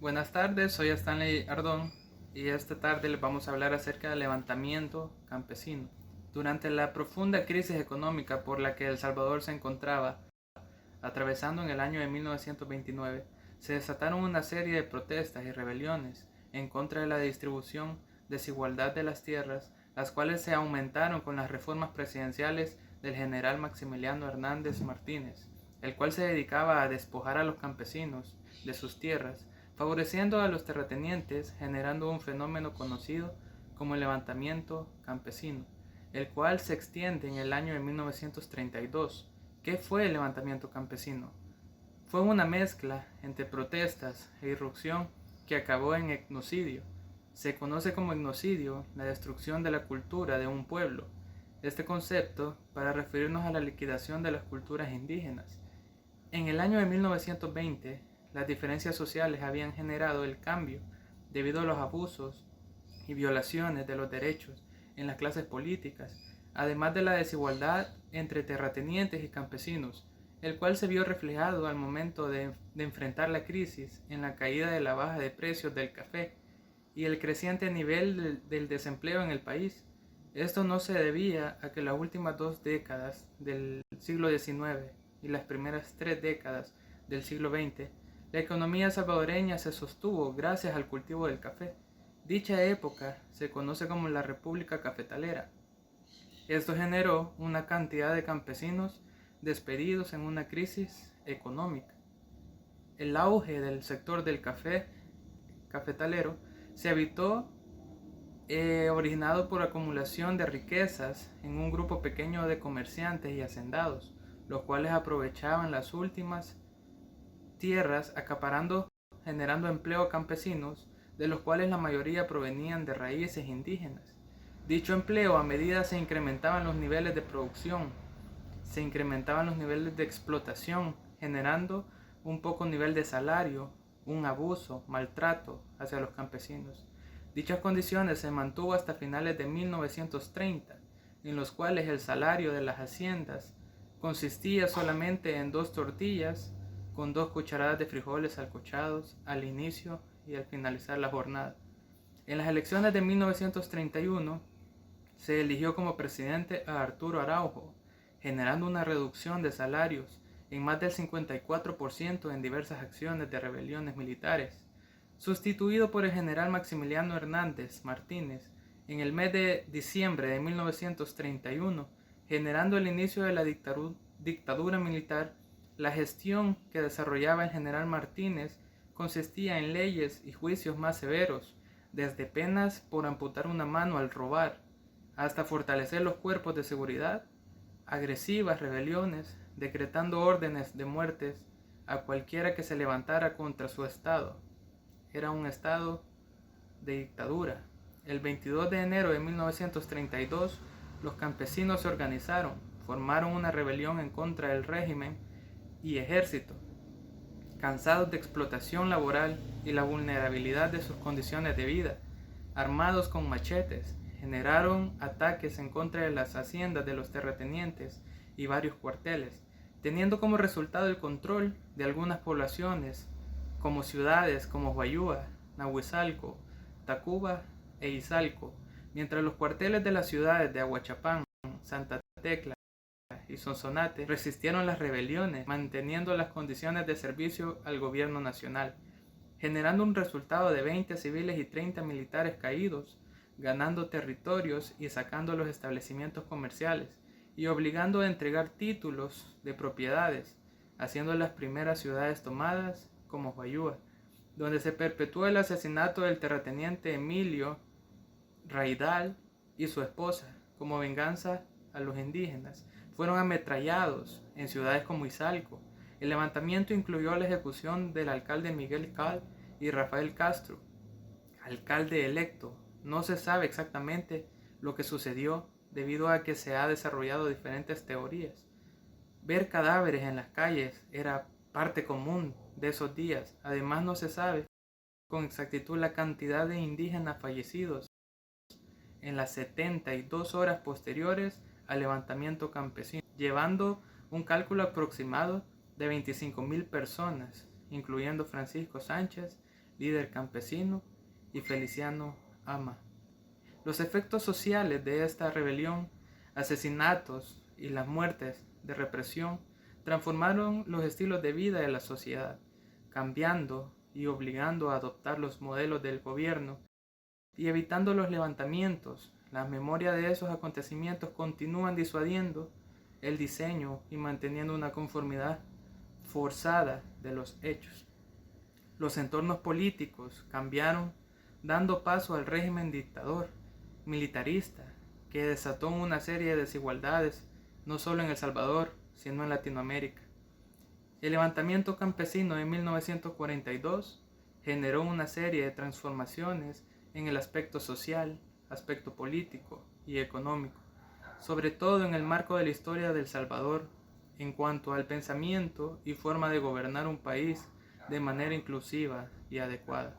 Buenas tardes, soy Stanley Ardón y esta tarde les vamos a hablar acerca del levantamiento campesino. Durante la profunda crisis económica por la que El Salvador se encontraba atravesando en el año de 1929, se desataron una serie de protestas y rebeliones en contra de la distribución desigualdad de las tierras, las cuales se aumentaron con las reformas presidenciales del general Maximiliano Hernández Martínez, el cual se dedicaba a despojar a los campesinos de sus tierras, favoreciendo a los terratenientes, generando un fenómeno conocido como el levantamiento campesino, el cual se extiende en el año de 1932. ¿Qué fue el levantamiento campesino? Fue una mezcla entre protestas e irrupción que acabó en etnocidio. Se conoce como etnocidio la destrucción de la cultura de un pueblo. Este concepto para referirnos a la liquidación de las culturas indígenas. En el año de 1920, las diferencias sociales habían generado el cambio debido a los abusos y violaciones de los derechos en las clases políticas, además de la desigualdad entre terratenientes y campesinos, el cual se vio reflejado al momento de enfrentar la crisis en la caída de la baja de precios del café y el creciente nivel del desempleo en el país. Esto no se debía a que las últimas 2 décadas del siglo XIX y las primeras 3 décadas del siglo XX, la economía salvadoreña se sostuvo gracias al cultivo del café. Dicha época se conoce como la República Cafetalera. Esto generó una cantidad de campesinos despedidos en una crisis económica. El auge del sector del café cafetalero se evitó originado por acumulación de riquezas en un grupo pequeño de comerciantes y hacendados, los cuales aprovechaban las últimas tierras acaparando, generando empleo a campesinos, de los cuales la mayoría provenían de raíces indígenas. Dicho empleo, a medida se incrementaban los niveles de producción, se incrementaban los niveles de explotación, generando un poco nivel de salario, un abuso, maltrato hacia los campesinos. Dichas condiciones se mantuvo hasta finales de 1930, en los cuales el salario de las haciendas consistía solamente en 2 tortillas con 2 cucharadas de frijoles salcochados al inicio y al finalizar la jornada. En las elecciones de 1931 se eligió como presidente a Arturo Araujo, generando una reducción de salarios en más del 54% en diversas acciones de rebeliones militares, sustituido por el general Maximiliano Hernández Martínez en el mes de diciembre de 1931, generando el inicio de la dictadura militar. La gestión que desarrollaba el general Martínez consistía en leyes y juicios más severos, desde penas por amputar una mano al robar, hasta fortalecer los cuerpos de seguridad, agresivas rebeliones, decretando órdenes de muertes a cualquiera que se levantara contra su estado. Era un estado de dictadura. El 22 de enero de 1932, los campesinos se organizaron, formaron una rebelión en contra del régimen y ejército, cansados de explotación laboral y la vulnerabilidad de sus condiciones de vida, armados con machetes, generaron ataques en contra de las haciendas de los terratenientes y varios cuarteles, teniendo como resultado el control de algunas poblaciones, como ciudades como Huayúa, Nahuizalco, Tacuba e Izalco, mientras los cuarteles de las ciudades de Aguachapán, Santa Tecla y Sonsonate resistieron las rebeliones, manteniendo las condiciones de servicio al gobierno nacional, generando un resultado de 20 civiles y 30 militares caídos, ganando territorios y sacando los establecimientos comerciales, y obligando a entregar títulos de propiedades, haciendo las primeras ciudades tomadas como Huayúa, donde se perpetuó el asesinato del terrateniente Emilio Raidal y su esposa, como venganza a los indígenas. Fueron ametrallados en ciudades como Izalco. El levantamiento incluyó la ejecución del alcalde Miguel Cal y Rafael Castro, alcalde electo. No se sabe exactamente lo que sucedió debido a que se ha desarrollado diferentes teorías. Ver cadáveres en las calles era parte común de esos días. Además, no se sabe con exactitud la cantidad de indígenas fallecidos en las 72 horas posteriores al levantamiento campesino, llevando un cálculo aproximado de 25.000 personas, incluyendo Francisco Sánchez, líder campesino, y Feliciano Ama. Los efectos sociales de esta rebelión, asesinatos y las muertes de represión transformaron los estilos de vida de la sociedad, cambiando y obligando a adoptar los modelos del gobierno y evitando los levantamientos. La memoria de esos acontecimientos continúan disuadiendo el diseño y manteniendo una conformidad forzada de los hechos. Los entornos políticos cambiaron, dando paso al régimen dictador, militarista, que desató una serie de desigualdades, no solo en El Salvador, sino en Latinoamérica. El levantamiento campesino de 1942 generó una serie de transformaciones en el aspecto social, aspecto político y económico, sobre todo en el marco de la historia de El Salvador, en cuanto al pensamiento y forma de gobernar un país de manera inclusiva y adecuada.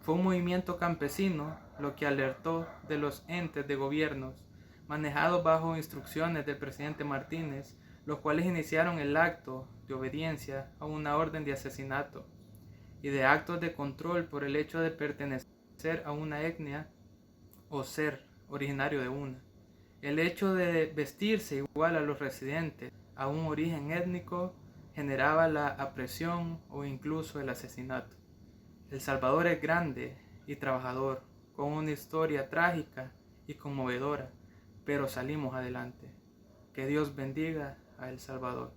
Fue un movimiento campesino lo que alertó de los entes de gobiernos manejados bajo instrucciones del presidente Martínez, los cuales iniciaron el acto de obediencia a una orden de asesinato y de actos de control por el hecho de pertenecer a una etnia o ser originario de una. El hecho de vestirse igual a los residentes a un origen étnico generaba la apresión o incluso el asesinato. El Salvador es grande y trabajador, con una historia trágica y conmovedora, pero salimos adelante. Que Dios bendiga a El Salvador.